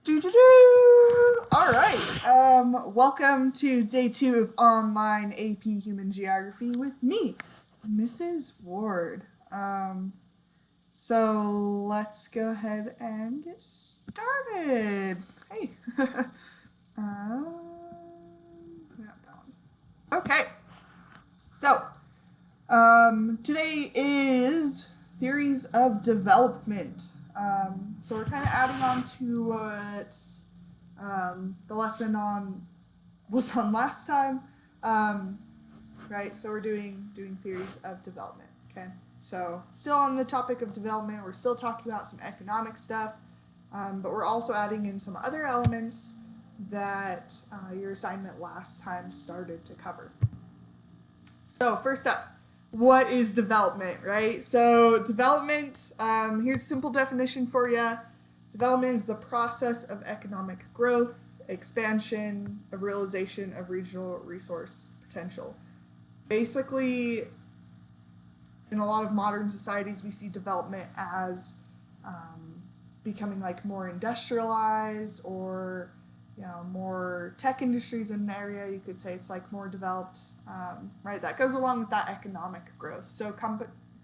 All right. Welcome to day 2 of online AP Human Geography with me, Mrs. Ward. So let's go ahead and get started. Hey. Okay. So today is theories of development. So we're kind of adding on to what the lesson was on last time, right? So we're doing theories of development. Okay. So still on the topic of development, we're still talking about some economic stuff, but we're also adding in some other elements that your assignment last time started to cover. So first up, what is development, right? So development, here's a simple definition for you. Development is the process of economic growth, expansion, of realization of regional resource potential. Basically, in a lot of modern societies, we see development as becoming like more industrialized, or more tech industries in an area. You could say it's like more developed, right? That goes along with that economic growth. So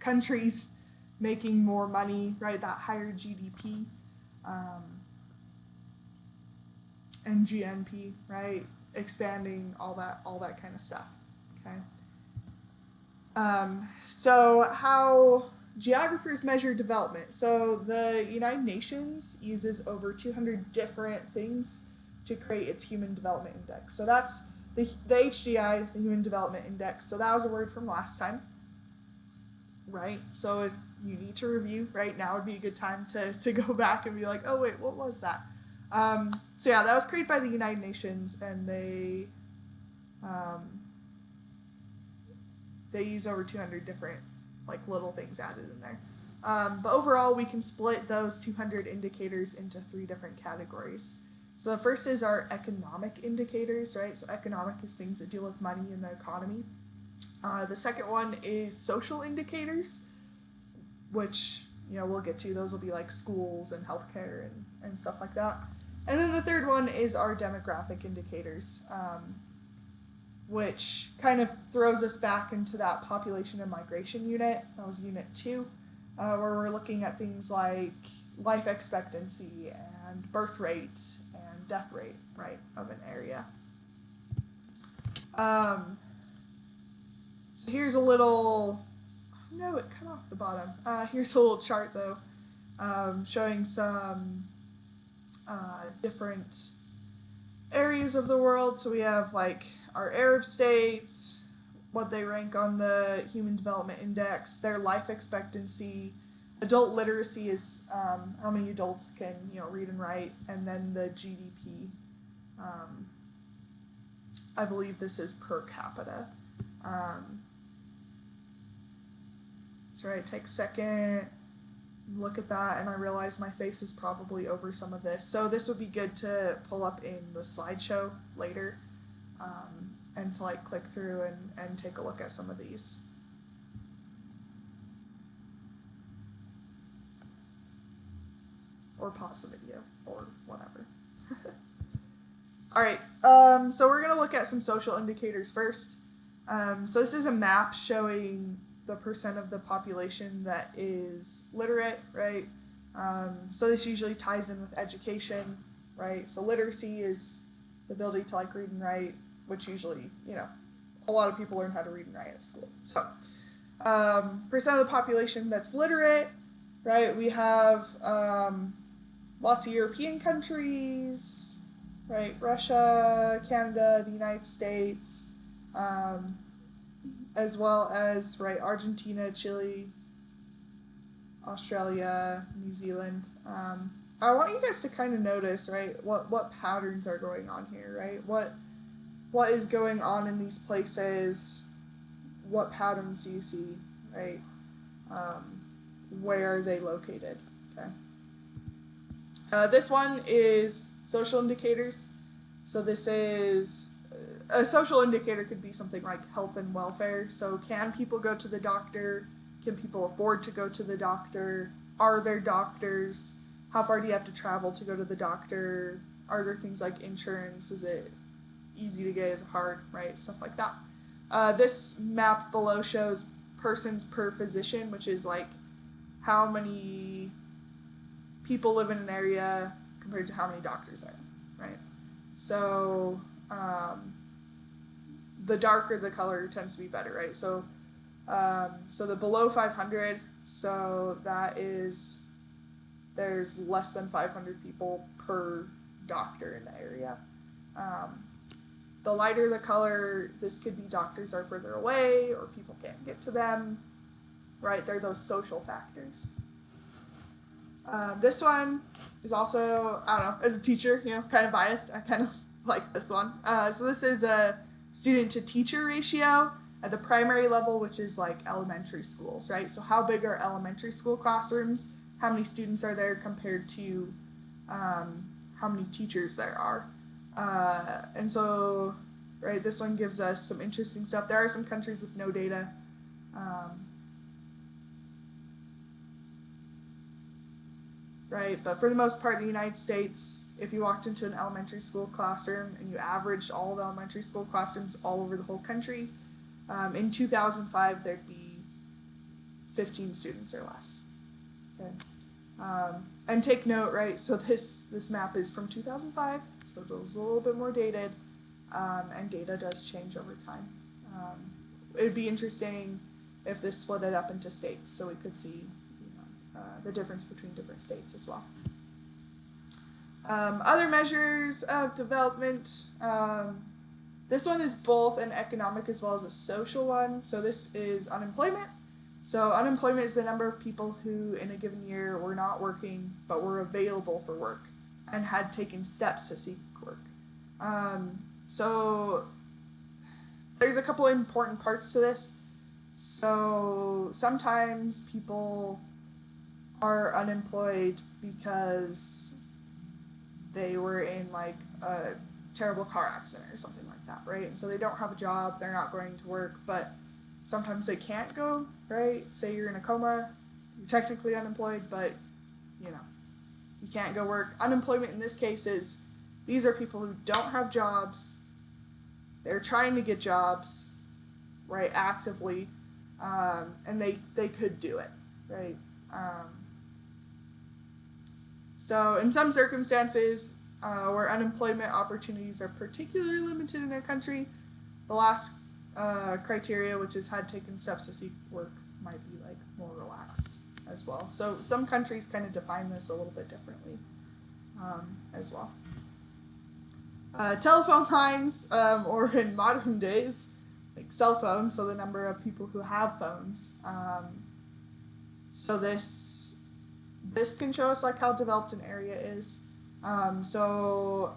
countries making more money, right? That higher GDP and GNP, right? Expanding, all that kind of stuff. Okay. So how geographers measure development. So the United Nations uses over 200 different things to create its Human Development Index. So that's the HDI, the Human Development Index. So that was a word from last time, right? So if you need to review, right, now would be a good time to go back and be like, oh wait, what was that? So yeah, that was created by the United Nations, and they use over 200 different like little things added in there. But overall, we can split those 200 indicators into 3 different categories. So the first is our economic indicators, right? So economic is things that deal with money in the economy. The second one is social indicators, which we'll get to. Those will be like schools and healthcare and stuff like that. And then the third one is our demographic indicators, which kind of throws us back into that population and migration unit. That was unit 2, where we're looking at things like life expectancy and birth rate and death rate, right, of an area. So here's a little, no, it cut off the bottom. Here's a little chart though, showing some different areas of the world. So we have like our Arab states, what they rank on the Human Development Index, their life expectancy, adult literacy is how many adults can read and write, and then the GDP. I believe this is per capita. So right, take a second, look at that, and I realize my face is probably over some of this. So this would be good to pull up in the slideshow later, and to like click through and take a look at some of these. Or pause the video, or whatever. All right, so we're going to look at some social indicators first. So this is a map showing the percent of the population that is literate, right? So this usually ties in with education, right? So literacy is the ability to like read and write, which usually, a lot of people learn how to read and write at school. So percent of the population that's literate, right? We have lots of European countries, right? Russia, Canada, the United States, as well as, right, Argentina, Chile, Australia, New Zealand. I want you guys to kind of notice, right, what patterns are going on here, right? What is going on in these places? What patterns do you see, right? Where are they located? Okay. This one is social indicators. So this is a social indicator could be something like health and welfare. So can people go to the doctor? Can people afford to go to the doctor? Are there doctors? how far do you have to travel to go to the doctor? Are there things like insurance? Is it easy to get? Is it hard? Right? Stuff like that. This map below shows persons per physician, which is like how many people live in an area compared to how many doctors there are, right? So the darker the color tends to be better, right? So so the below 500, so that is there's less than 500 people per doctor in the area. The lighter the color, this could be doctors are further away or people can't get to them, right? They're those social factors. This one is also, I don't know, as a teacher, kind of biased. I kind of like this one. So this is a student to teacher ratio at the primary level, which is like elementary schools, right? So how big are elementary school classrooms? How many students are there compared to how many teachers there are? And so, right, this one gives us some interesting stuff. There are some countries with no data. Right, but for the most part, in the United States, if you walked into an elementary school classroom and you averaged all the elementary school classrooms all over the whole country, in 2005, there'd be 15 students or less. Okay. And take note, right, so this map is from 2005, so it was a little bit more dated, and data does change over time. It would be interesting if this split it up into states, so we could see the difference between different states as well. Other measures of development. This one is both an economic as well as a social one. So this is unemployment. So unemployment is the number of people who in a given year were not working but were available for work and had taken steps to seek work. So there's a couple important parts to this. So sometimes people are unemployed because they were in like a terrible car accident or something like that, right? And so they don't have a job, they're not going to work, but sometimes they can't go, right? Say you're in a coma, you're technically unemployed, but you can't go work. Unemployment in this case is these are people who don't have jobs, they're trying to get jobs, right, actively, and they could do it, right? So in some circumstances where unemployment opportunities are particularly limited in our country, the last criteria, which is had taken steps to seek work, might be like more relaxed as well. So some countries kind of define this a little bit differently as well. Telephone lines, or in modern days, like cell phones, so the number of people who have phones. So this can show us like how developed an area is. So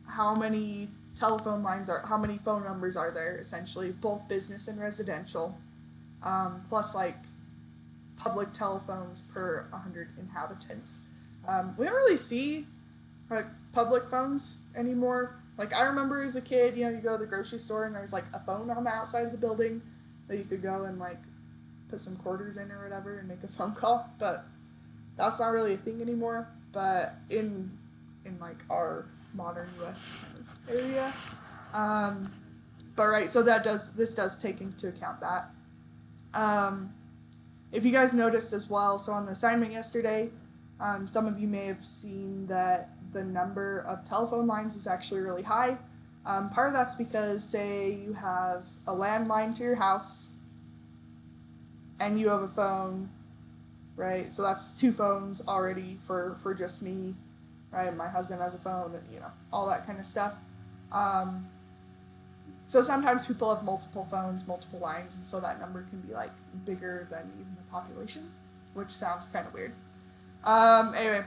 how many telephone lines how many phone numbers are there, essentially, both business and residential, plus like public telephones per 100 inhabitants. We don't really see like public phones anymore. Like I remember as a kid, you go to the grocery store and there's like a phone on the outside of the building that you could go and like put some quarters in or whatever and make a phone call, but that's not really a thing anymore. But in like our modern US kind of area, but right, so this does take into account that. If you guys noticed as well, so on the assignment yesterday, some of you may have seen that the number of telephone lines is actually really high. Part of that's because, say you have a landline to your house and you have a phone, right? So that's 2 phones already for just me, right? My husband has a phone, and all that kind of stuff. So sometimes people have multiple phones, multiple lines, and so that number can be like bigger than even the population, which sounds kind of weird. Anyway,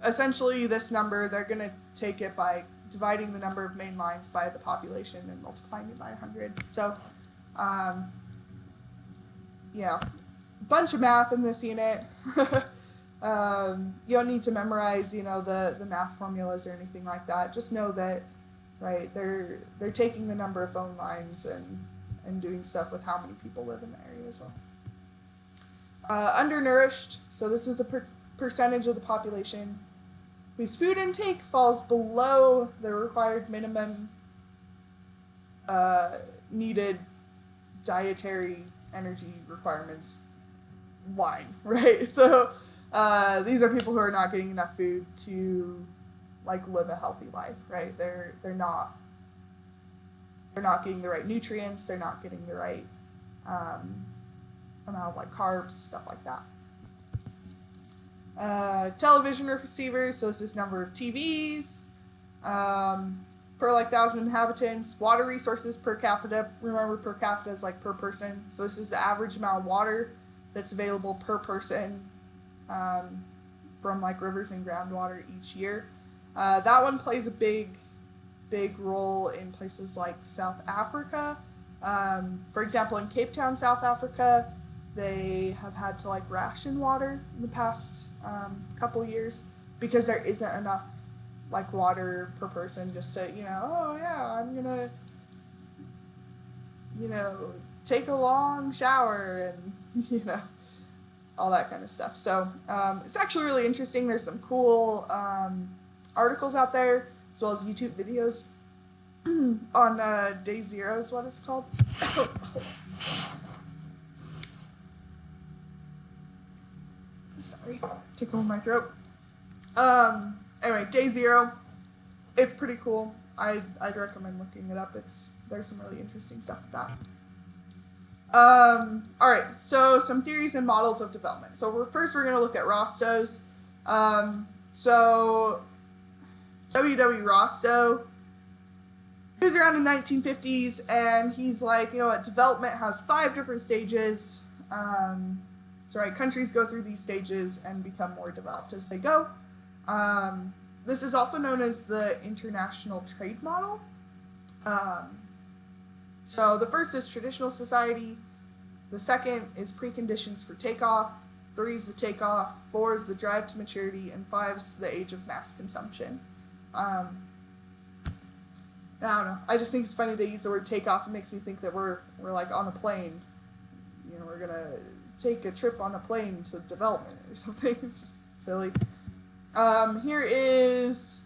essentially this number, they're going to take it by dividing the number of main lines by the population and multiplying it by 100. So, bunch of math in this unit. You don't need to memorize, the math formulas or anything like that. Just know that, right, they're taking the number of phone lines and doing stuff with how many people live in the area as well. Undernourished, so this is a percentage of the population whose food intake falls below the required minimum needed dietary energy requirements line, right? So these are people who are not getting enough food to like live a healthy life, right? They're not getting the right nutrients, they're not getting the right amount of like carbs, stuff like that. Television receivers, so this is number of TVs per like 1,000 inhabitants. Water resources per capita, remember per capita is like per person, so this is the average amount of water that's available per person from like rivers and groundwater each year. That one plays a big role in places like South Africa. For example, in Cape Town, South Africa, they have had to like ration water in the past couple years because there isn't enough like water per person just to, oh yeah, I'm gonna, take a long shower and, all that kind of stuff. So it's actually really interesting. There's some cool articles out there as well as YouTube videos on Day Zero is what it's called. Sorry, tickle in my throat. Anyway, Day Zero, it's pretty cool. I'd recommend looking it up. There's some really interesting stuff about it. All right, so some theories and models of development. So first we're going to look at Rostow's. So W.W. Rostow, he was around in the 1950s, and he's like, development has 5 different stages. So right, countries go through these stages and become more developed as they go. This is also known as the international trade model. So the first is traditional society. The second is preconditions for takeoff. 3 is the takeoff. 4 is the drive to maturity. And 5 is the age of mass consumption. I don't know. I just think it's funny they use the word takeoff. It makes me think that we're like on a plane. We're gonna take a trip on a plane to development or something. It's just silly. Here is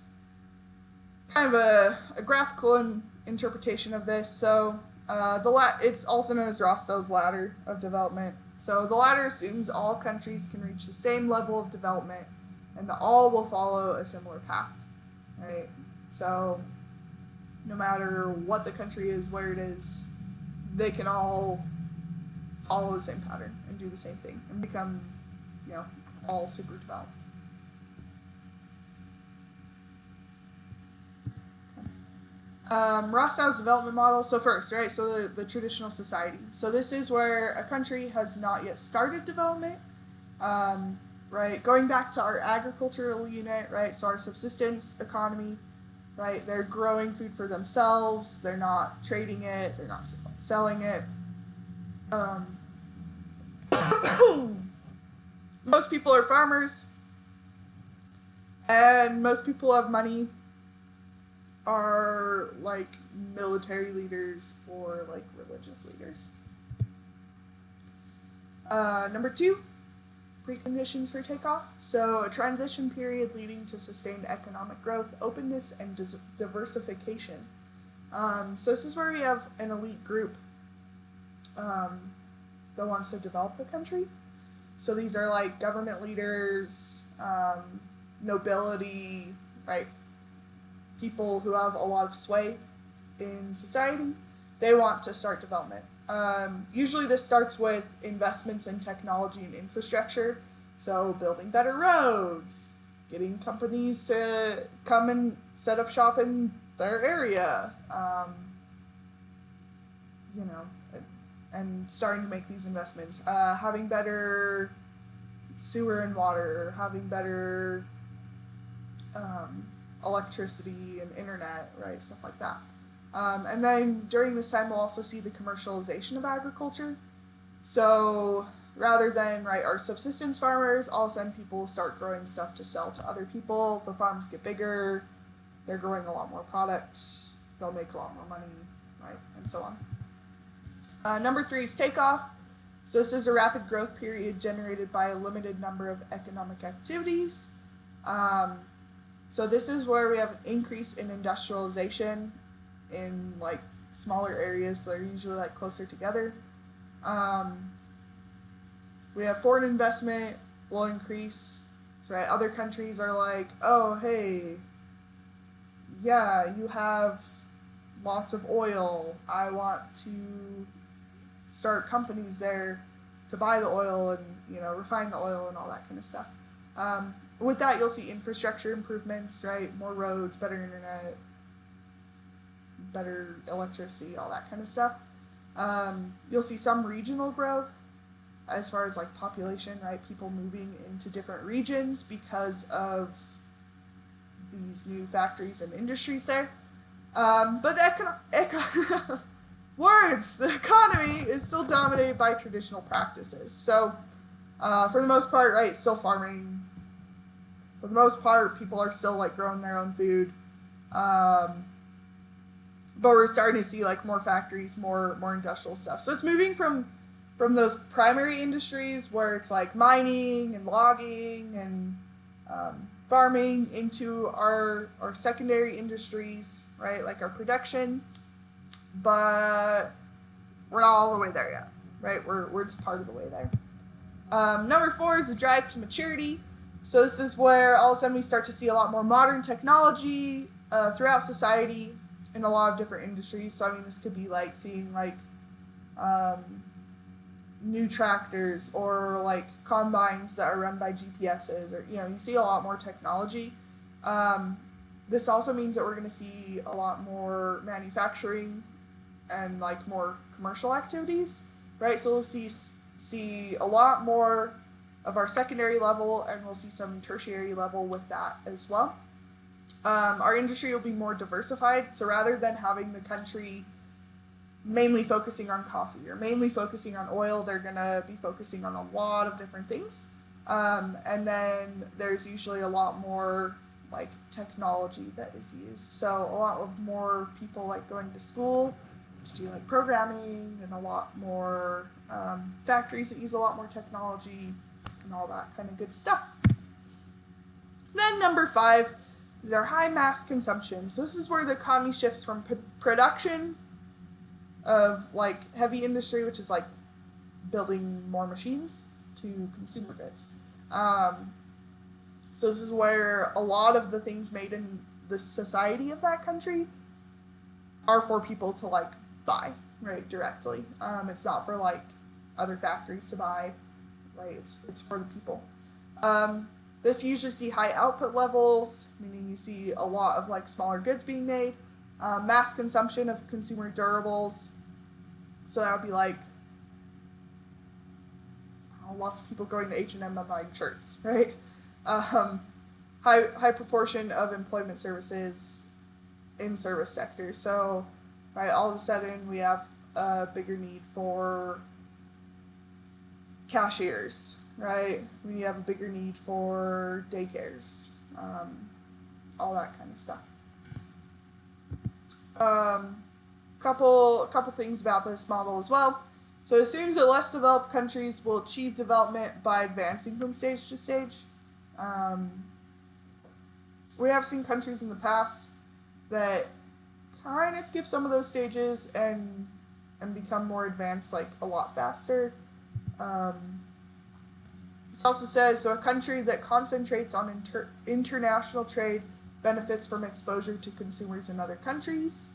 kind of a graphical interpretation of this. So it's also known as Rostow's ladder of development. So the ladder assumes all countries can reach the same level of development and that all will follow a similar path, right? So no matter what the country is, where it is, they can all follow the same pattern and do the same thing and become, all super developed. Rostow's development model. So first, right, so the traditional society. So this is where a country has not yet started development, right? Going back to our agricultural unit, right, so our subsistence economy, right, they're growing food for themselves, they're not trading it, they're not selling it. Most people are farmers, and most people have money, are like military leaders or like religious leaders. Number 2, preconditions for takeoff. So a transition period leading to sustained economic growth, openness, and diversification. So this is where we have an elite group that wants to develop the country. So these are like government leaders, nobility, right? People who have a lot of sway in society. They want to start development. Usually this starts with investments in technology and infrastructure. So building better roads, getting companies to come and set up shop in their area, and starting to make these investments. Having better sewer and water, having better electricity and internet, right, stuff like that. And then during this time, we'll also see the commercialization of agriculture. So rather than, right, our subsistence farmers, all of a sudden people start growing stuff to sell to other people. The farms get bigger, they're growing a lot more product, they'll make a lot more money, right, and so on. Number 3 is takeoff. So this is a rapid growth period generated by a limited number of economic activities. So this is where we have an increase in industrialization in like smaller areas that are usually like closer together. We have foreign investment will increase. So, right, other countries are like, oh, hey, yeah, you have lots of oil. I want to start companies there to buy the oil and, you know, refine the oil and all that kind of stuff. With that, you'll see infrastructure improvements, right? More roads, better internet, better electricity, all that kind of stuff. You'll see some regional growth as far as like population, right? People moving into different regions because of these new factories and industries there. But the the economy is still dominated by traditional practices. So, for the most part, right, still farming. For the most part, people are still like growing their own food. But we're starting to see like more factories, more industrial stuff. So it's moving from those primary industries where it's like mining and logging and farming into our secondary industries, right? Like our production. But we're not all the way there yet, right? We're just part of the way there. Number 4 is the drive to maturity. So this is where all of a sudden we start to see a lot more modern technology throughout society in a lot of different industries. So I mean, this could be like seeing like new tractors or like combines that are run by GPSs, or, you know, you see a lot more technology. This also means that we're going to see a lot more manufacturing and like more commercial activities, right? So we'll see a lot more of our secondary level, and we'll see some tertiary level with that as well. Our industry will be more diversified, so rather than having the country mainly focusing on coffee or mainly focusing on oil, they're going to be focusing on a lot of different things. And then there's usually a lot more like technology that is used. So a lot of more people like going to school to do like programming, and a lot more factories that use a lot more technology and all that kind of good stuff. Then number 5 is our high mass consumption. So this is where the economy shifts from production of like heavy industry, which is like building more machines, to consumer goods. So this is where a lot of the things made in the society of that country are for people to like buy, right, directly. It's not for like other factories to buy, right? It's for the people. This you usually see high output levels, meaning you see a lot of like smaller goods being made. Mass consumption of consumer durables. So that would be like lots of people going to H&M and buying shirts, right? High proportion of employment services in service sector. So, right, all of a sudden we have a bigger need for cashiers, right? We have a bigger need for daycares, all that kind of stuff. Couple things about this model as well. So it assumes that less developed countries will achieve development by advancing from stage to stage. We have seen countries in the past that kind of skip some of those stages and become more advanced like a lot faster. This also says, so a country that concentrates on international trade benefits from exposure to consumers in other countries.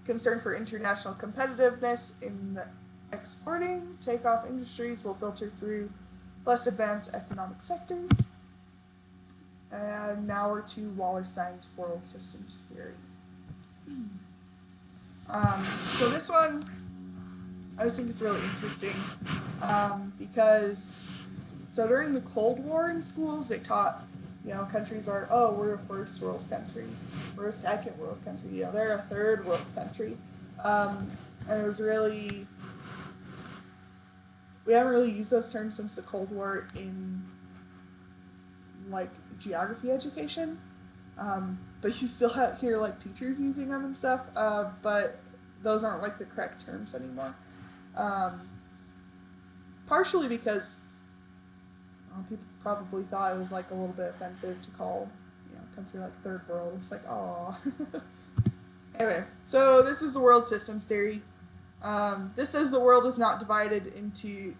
Concern for international competitiveness in the exporting takeoff industries will filter through less advanced economic sectors. And now we're to Wallerstein's world systems theory. So this one I just think is really interesting because so during the Cold War in schools they taught, you know, countries are, oh, we're a first world country, we're a second world country, you know, they're a third world country. And it was really, we haven't really used those terms since the Cold War in like geography education, but you still hear like teachers using them and stuff, but those aren't like the correct terms anymore. partially because people probably thought it was like a little bit offensive to call a country like third world. It's like, oh. Anyway, so this is the world systems theory. This says the world is not divided into.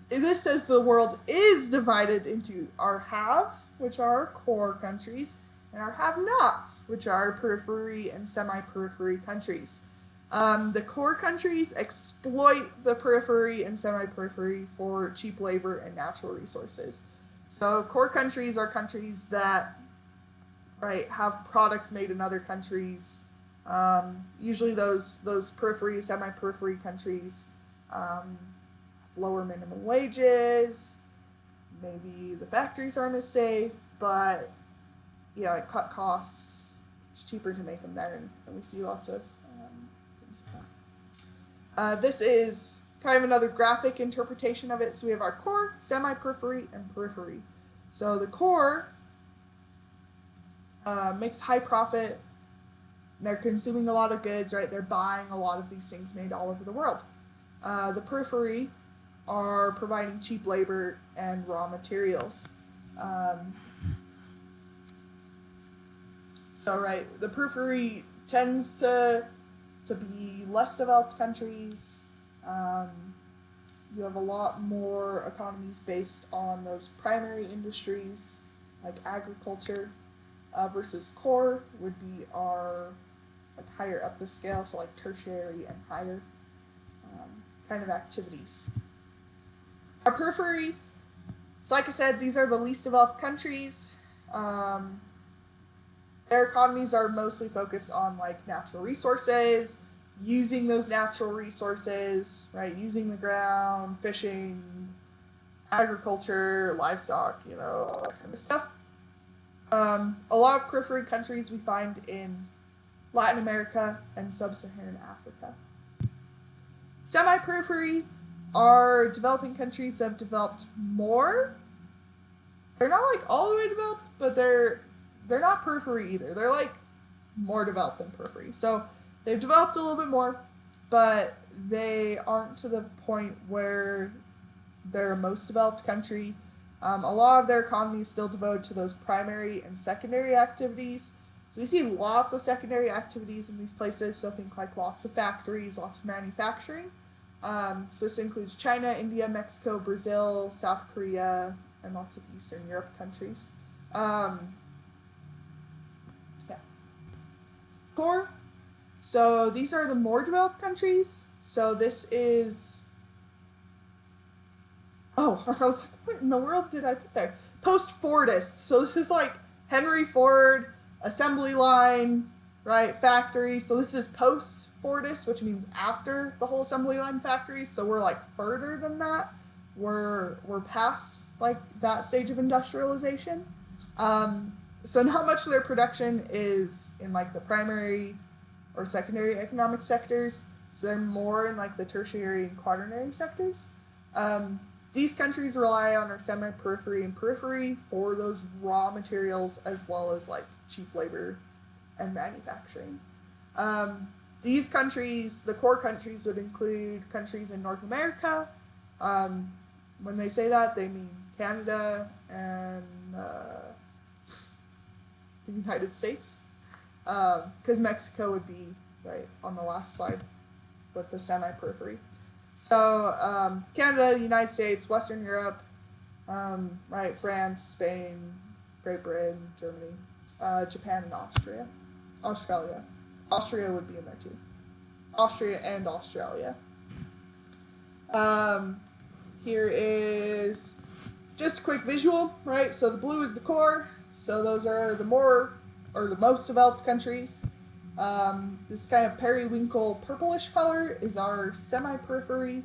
This says the world is divided into our haves, which are our core countries, and our have-nots, which are periphery and semi-periphery countries. The core countries exploit the periphery and semi-periphery for cheap labor and natural resources. So core countries are countries that, have products made in other countries. Usually those periphery, semi-periphery countries lower minimum wages. Maybe the factories aren't as safe, but it cut costs. It's cheaper to make them there, and we see lots of things with that. This is kind of another graphic interpretation of it. So we have our core, semi-periphery, and periphery. So the core makes high profit. They're consuming a lot of goods, right? They're buying a lot of these things made all over the world. The periphery are providing cheap labor and raw materials. The periphery tends to be less developed countries. You have a lot more economies based on those primary industries, like agriculture, versus core would be our higher up the scale, so like tertiary and higher kind of activities. Our periphery, so like I said, these are the least developed countries. Their economies are mostly focused on like natural resources, using those natural resources, right? Using the ground, fishing, agriculture, livestock, all that kind of stuff. A lot of periphery countries we find in Latin America and sub-Saharan Africa. Semi-periphery are developing countries that have developed more. They're not like all the way developed, but they're not periphery either. They're like more developed than periphery. So they've developed a little bit more, but they aren't to the point where they're a most developed country. A lot of their economy is still devoted to those primary and secondary activities. So we see lots of secondary activities in these places. So think like lots of factories, lots of manufacturing. So this includes China, India, Mexico, Brazil, South Korea, and lots of Eastern Europe countries. Core. So these are the more developed countries. So this is... Oh, I was like, what in the world did I put there? Post-Fordist. So this is like Henry Ford, assembly line, right, factory. So this is post-Fordist, which means after the whole assembly line factories. So we're like further than that. We're past like that stage of industrialization. So not much of their production is in like the primary or secondary economic sectors. So they're more in like the tertiary and quaternary sectors. These countries rely on our semi-periphery and periphery for those raw materials as well as like cheap labor and manufacturing. These countries, the core countries, would include countries in North America. When they say that, they mean Canada and the United States. Because Mexico would be right on the last slide with the semi-periphery. So Canada, United States, Western Europe, right, France, Spain, Great Britain, Germany, Japan, and Australia. Austria would be in there too. Austria and Australia. Here is just a quick visual, right? So the blue is the core. So those are the most developed countries. This kind of periwinkle purplish color is our semi-periphery.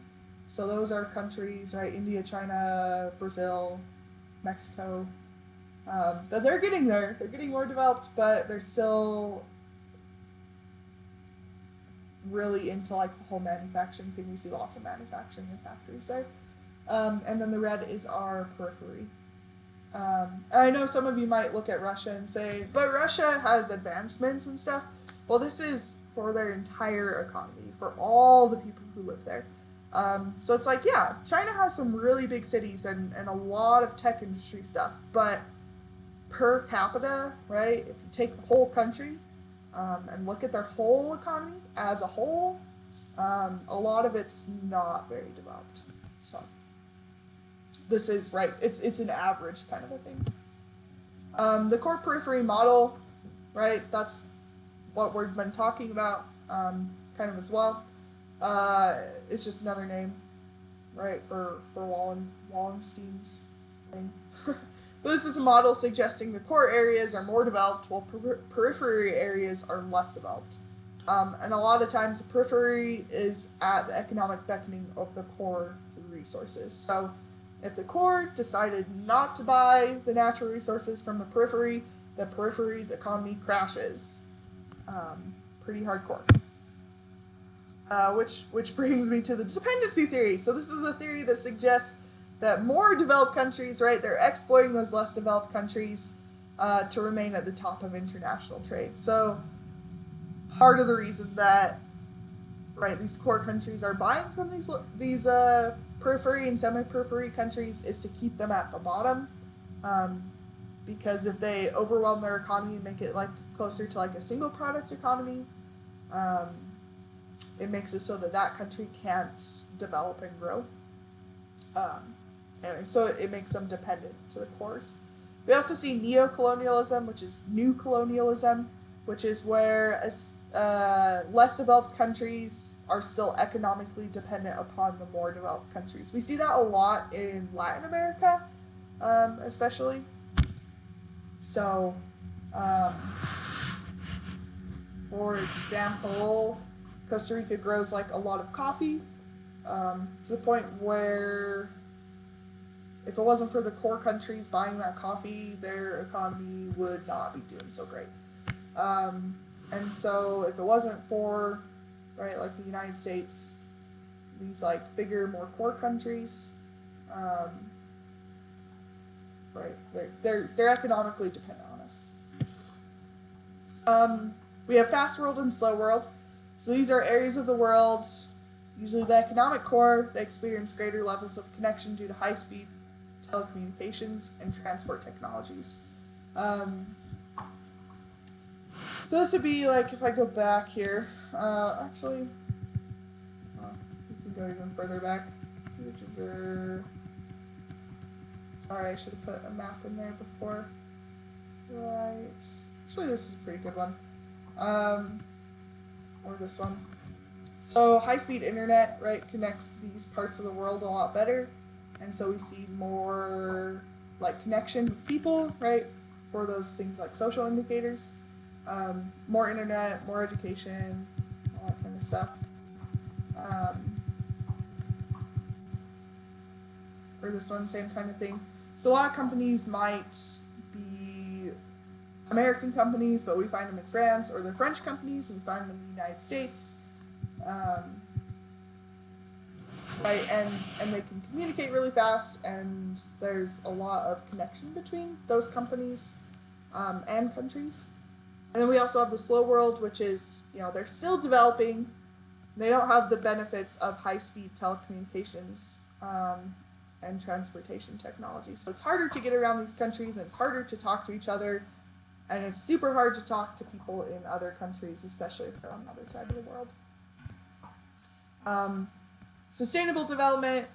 So those are countries, right? India, China, Brazil, Mexico. That they're getting there. They're getting more developed, but they're still really into like the whole manufacturing thing. We see lots of manufacturing and factories there. And then the red is our periphery. I know some of you might look at Russia and say, but Russia has advancements and stuff. Well, this is for their entire economy, for all the people who live there. So it's like, yeah, China has some really big cities and a lot of tech industry stuff, but per capita, right, if you take the whole country and look at their whole economy as a whole, a lot of it's not very developed. So this is, right, it's an average kind of a thing. The core periphery model, right, that's what we've been talking about kind of as well. It's just another name, right, for Wallenstein's thing. But this is a model suggesting the core areas are more developed while periphery areas are less developed. And a lot of times the periphery is at the economic beckoning of the core for resources. So if the core decided not to buy the natural resources from the periphery's economy crashes. Pretty hardcore. Which brings me to the dependency theory. So this is a theory that suggests that more developed countries, right, they're exploiting those less developed countries to remain at the top of international trade. So part of the reason that, right, these core countries are buying from these periphery and semi-periphery countries is to keep them at the bottom. Because if they overwhelm their economy and make it like closer to like a single product economy, it makes it so that country can't develop and grow. Anyway, so it makes them dependent to the cores. We also see neo-colonialism, which is new colonialism, which is where less developed countries are still economically dependent upon the more developed countries. We see that a lot in Latin America, especially. So, for example, Costa Rica grows like a lot of coffee to the point where if it wasn't for the core countries buying that coffee, their economy would not be doing so great. And so if it wasn't for, right, like the United States, these like bigger, more core countries, right, they're economically dependent on us. We have fast world and slow world. So these are areas of the world, usually the economic core, that experience greater levels of connection due to high-speed telecommunications and transport technologies. So this would be like, if I go back here, actually, we can go even further back. Sorry, I should have put a map in there before. Right. Actually, this is a pretty good one. Or this one. So high-speed internet, right, connects these parts of the world a lot better. And so we see more, like, connection with people, right, for those things like social indicators. More internet, more education, all that kind of stuff. Or this one, same kind of thing. So a lot of companies might be American companies, but we find them in France, or they're French companies, and we find them in the United States. Right, and they can communicate really fast, and there's a lot of connection between those companies and countries. And then we also have the slow world, which is, they're still developing. They don't have the benefits of high-speed telecommunications and transportation technology. So it's harder to get around these countries, and it's harder to talk to each other, and it's super hard to talk to people in other countries, especially if they're on the other side of the world. Sustainable development.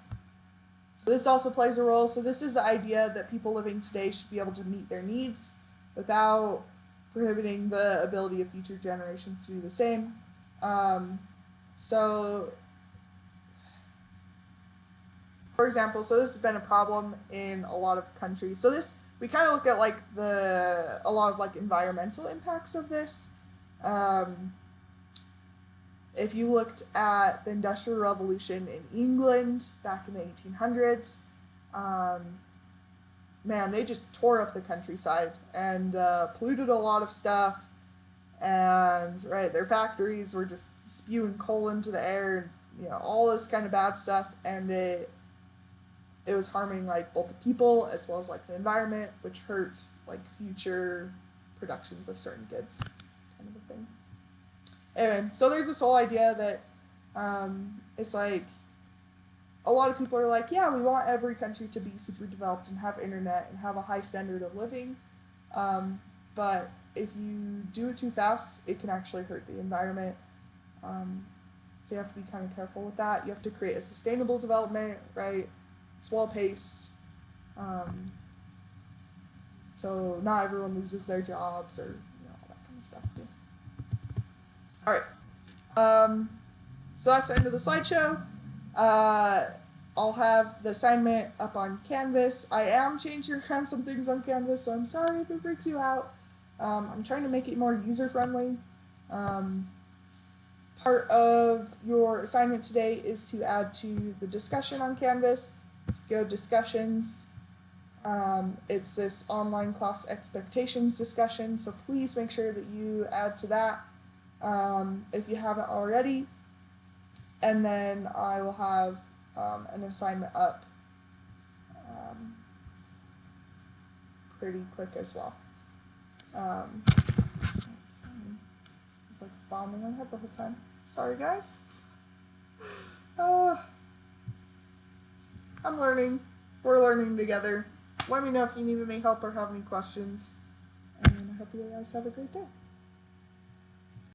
So this also plays a role. So this is the idea that people living today should be able to meet their needs without prohibiting the ability of future generations to do the same. So, for example, so this has been a problem in a lot of countries. So this, we kind of look at like a lot of like environmental impacts of this. If you looked at the Industrial Revolution in England back in the 1800s, man, they just tore up the countryside and polluted a lot of stuff. And, right, their factories were just spewing coal into the air and, all this kind of bad stuff. And it was harming, like, both the people as well as, like, the environment, which hurt, like, future productions of certain goods, kind of a thing. Anyway, so there's this whole idea that it's like a lot of people are like, yeah, we want every country to be super developed and have internet and have a high standard of living. But if you do it too fast, it can actually hurt the environment. So you have to be kind of careful with that. You have to create a sustainable development, right? It's well paced. So not everyone loses their jobs or all that kind of stuff too. All right. So that's the end of the slideshow. I'll have the assignment up on Canvas. I am changing around some things on Canvas, so I'm sorry if it freaks you out. I'm trying to make it more user-friendly. Part of your assignment today is to add to the discussion on Canvas. So go discussions. It's this online class expectations discussion, so please make sure that you add to that if you haven't already. And then I will have an assignment up pretty quick as well. It's like bombing my head the whole time. Sorry, guys. I'm learning. We're learning together. Let me know if you need any help or have any questions. And I hope you guys have a great day.